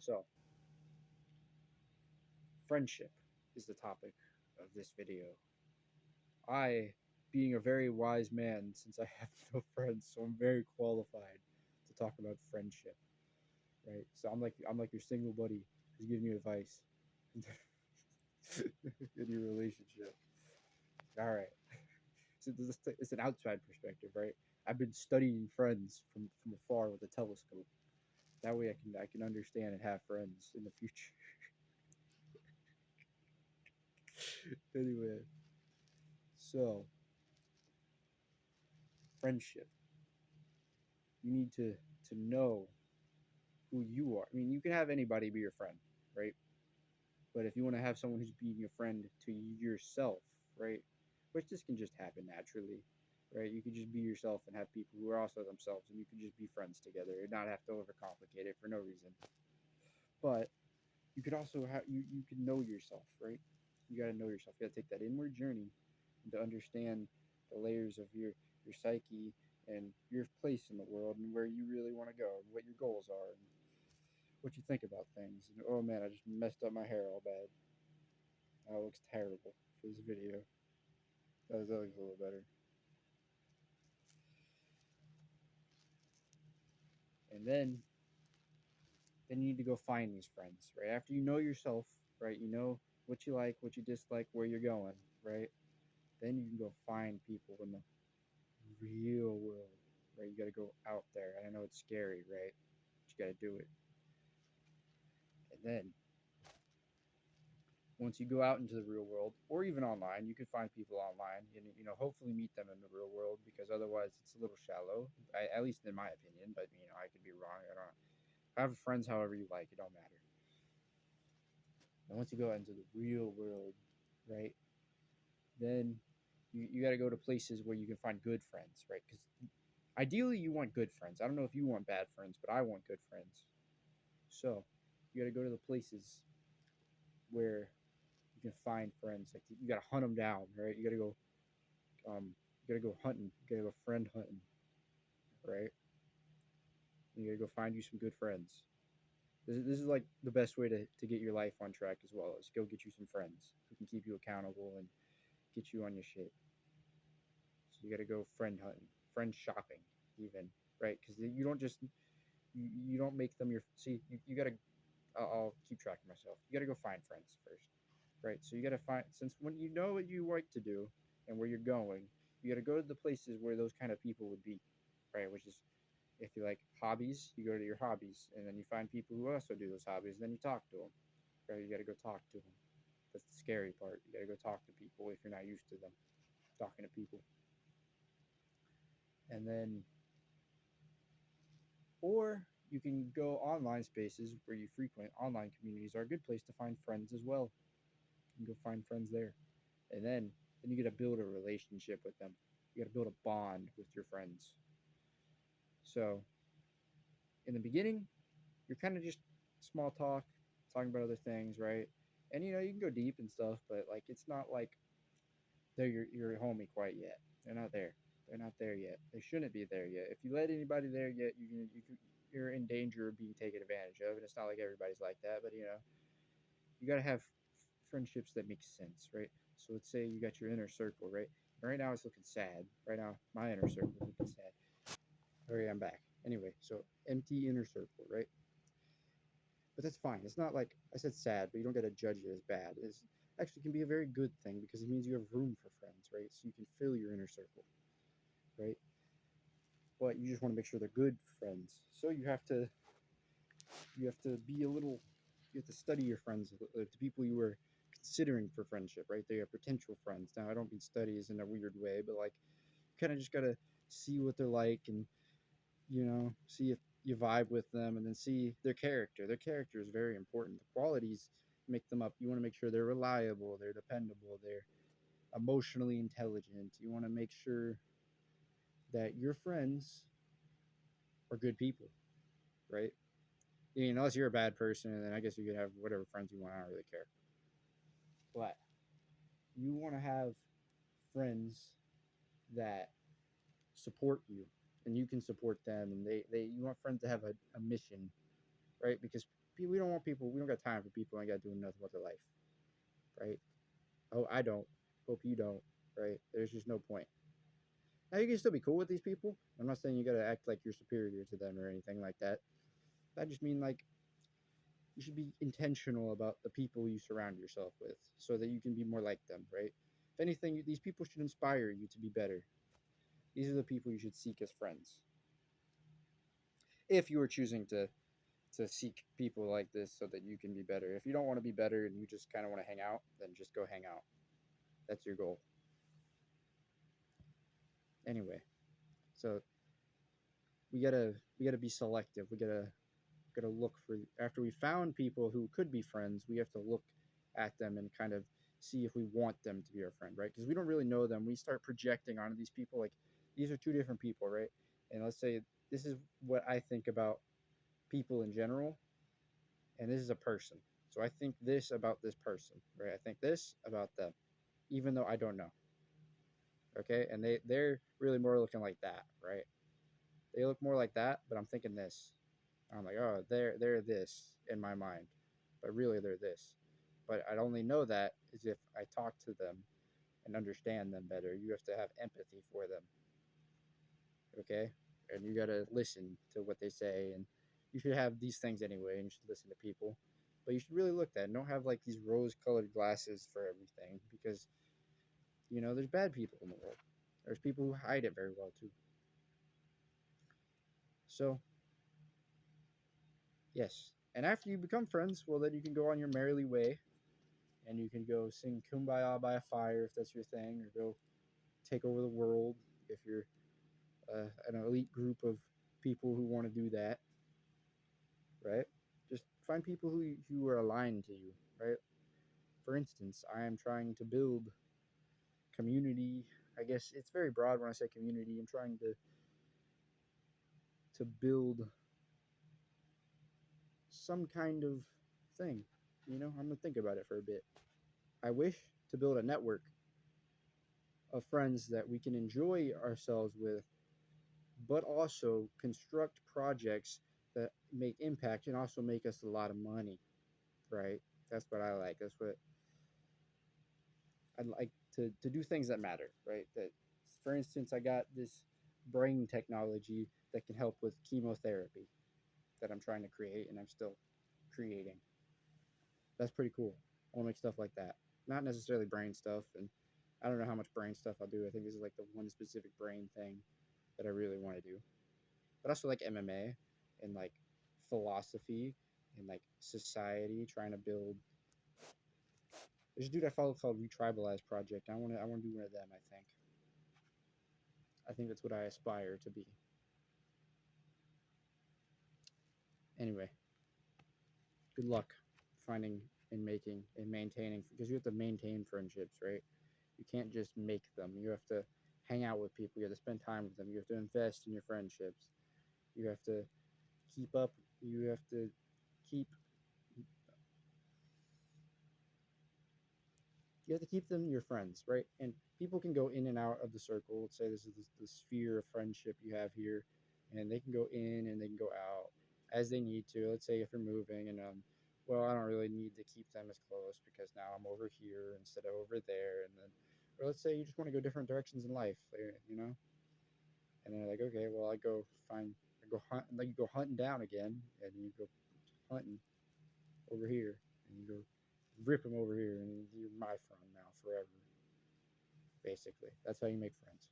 So, friendship is the topic of this video. I, being a very wise man, since I have no friends, so I'm very qualified to talk about friendship, right? So I'm like your single buddy who's giving you advice in your relationship. All right. So it's an outside perspective, right? I've been studying friends from afar with a telescope. That way I can understand and have friends in the future. Anyway, so friendship. You need to know who you are. I mean, you can have anybody be your friend, right? But if you want to have someone who's being a friend to yourself, right? Which this can just happen naturally, right? You can just be yourself and have people who are also themselves, and you can just be friends together and not have to overcomplicate it for no reason. But you could also have you can know yourself, right? You got to know yourself. You got to take that inward journey and to understand the layers of your psyche and your place in the world and where you really want to go and what your goals are and what you think about things. And oh man, I just messed up my hair all bad. That looks terrible for this video. That looks a little better. And then you need to go find these friends, right? After you know yourself, right? You know what you like, what you dislike, where you're going, right? Then you can go find people in the real world, right? You got to go out there. And I know it's scary, right? But you got to do it. And then once you go out into the real world, or even online, you can find people online and hopefully meet them in the real world because otherwise it's a little shallow. At least in my opinion, but I could be wrong. I don't. Have friends however you like. It don't matter. And once you go into the real world, right? Then you got to go to places where you can find good friends, right? Because ideally you want good friends. I don't know if you want bad friends, but I want good friends. So you got to go to the places where you can find friends. Like you got to hunt them down, right? You got to go hunting. You got to go friend hunting, right? And you got to go find you some good friends. This is like the best way to get your life on track as well is go get you some friends who can keep you accountable and get you on your shit. So you got to go friend hunting, friend shopping, even, right? Because you don't just you don't make them your see. You got to. I'll keep track of myself. You got to go find friends first, right? So you got to find since when you know what you like to do and where you're going, you got to go to the places where those kind of people would be, right? Which is if you like hobbies, you go to your hobbies, and then you find people who also do those hobbies, and then you talk to them, right? You got to go talk to them. That's the scary part. You got to go talk to people if you're not used to them talking to people, and then or you can go online spaces where you frequent. Online communities are a good place to find friends as well. You can go find friends there, and then you got to build a relationship with them. You got to build a bond with your friends. So in the beginning, you're kind of just small talk, talking about other things, right? And you can go deep and stuff, but like it's not like they're your homie quite yet. They're not there. They're not there yet. They shouldn't be there yet. If you let anybody there yet, you're in danger of being taken advantage of. And it's not like everybody's like that, but you got to have friendships that make sense, right? So let's say you got your inner circle, right? Right now it's looking sad. Right now my inner circle is looking sad. All right, I'm back. Anyway, so empty inner circle, right? But that's fine. It's not like I said sad, but you don't got to judge it as bad. It's actually can be a very good thing because it means you have room for friends, right? So you can fill your inner circle, right? But you just want to make sure they're good friends. So you have to be a little you have to study your friends, the people you were considering for friendship, right? They are potential friends. Now I don't mean studies in a weird way, but like kind of just gotta see what they're like and see if you vibe with them and then see their character. Their character is very important. The qualities make them up. You want to make sure they're reliable, they're dependable, they're emotionally intelligent. You want to make sure that your friends are good people, right? Unless you're a bad person, then I guess you could have whatever friends you want. I don't really care. But you want to have friends that support you and you can support them and they you want friends to have a mission, right? Because We don't want people. We don't got time for people who ain't got doing nothing with their life, right? Oh, I don't. Hope you don't, right? There's just no point. Now you can still be cool with these people. I'm not saying you gotta act like you're superior to them or anything like that. I just mean like you should be intentional about the people you surround yourself with, so that you can be more like them, right? If anything, these people should inspire you to be better. These are the people you should seek as friends. If you are choosing to seek people like this so that you can be better. If you don't want to be better and you just kind of want to hang out, then just go hang out. That's your goal. Anyway, so we gotta be selective. We gotta look for, after we found people who could be friends, we have to look at them and kind of see if we want them to be our friend, right? Because we don't really know them. We start projecting onto these people like these are two different people, right? And let's say this is what I think about people in general, and this is a person. So I think this about this person, right? I think this about them, even though I don't know. Okay, and they're really more looking like that, right? They look more like that, but I'm thinking this. I'm like, oh, they're this in my mind, but really they're this. But I'd only know that is if I talk to them and understand them better. You have to have empathy for them, okay? And you gotta listen to what they say, and you should have these things anyway, and you should listen to people. But you should really look at it. Don't have like these rose-colored glasses for everything, because there's bad people in the world. There's people who hide it very well too. So yes, and after you become friends, well, then you can go on your merrily way, and you can go sing "Kumbaya" by a fire if that's your thing, or go take over the world if you're an elite group of people who want to do that, right? Just find people who are aligned to you, right? For instance, I am trying to build community. I guess it's very broad when I say community. I'm trying to build some kind of thing. I'm gonna think about it for a bit. I wish to build a network of friends that we can enjoy ourselves with, but also construct projects that make impact and also make us a lot of money, right? That's what I like. That's what I'd like to do, things that matter, right? That, for instance, I got this brain technology that can help with chemotherapy that I'm trying to create and I'm still creating. That's pretty cool. I want to make stuff like that. Not necessarily brain stuff, and I don't know how much brain stuff I'll do. I think this is like the one specific brain thing that I really want to do. But also like MMA and like philosophy and like society, trying to build. There's a dude I follow called Retribalize Project. I want to do one of them. I think that's what I aspire to be. Anyway, good luck finding and making and maintaining, because you have to maintain friendships, right? You can't just make them. You have to hang out with people. You have to spend time with them. You have to invest in your friendships. You have to keep up. You have to keep them your friends, right? And people can go in and out of the circle. Let's say this is the sphere of friendship you have here, and they can go in and they can go out as they need to. Let's say if you're moving and well, I don't really need to keep them as close because now I'm over here instead of over there, and then, or let's say you just want to go different directions in life, and they're like, okay, well, I go hunt, like you go hunting down again, and you go hunting over here, and you go rip them over here, and you're my friend now forever. Basically, that's how you make friends.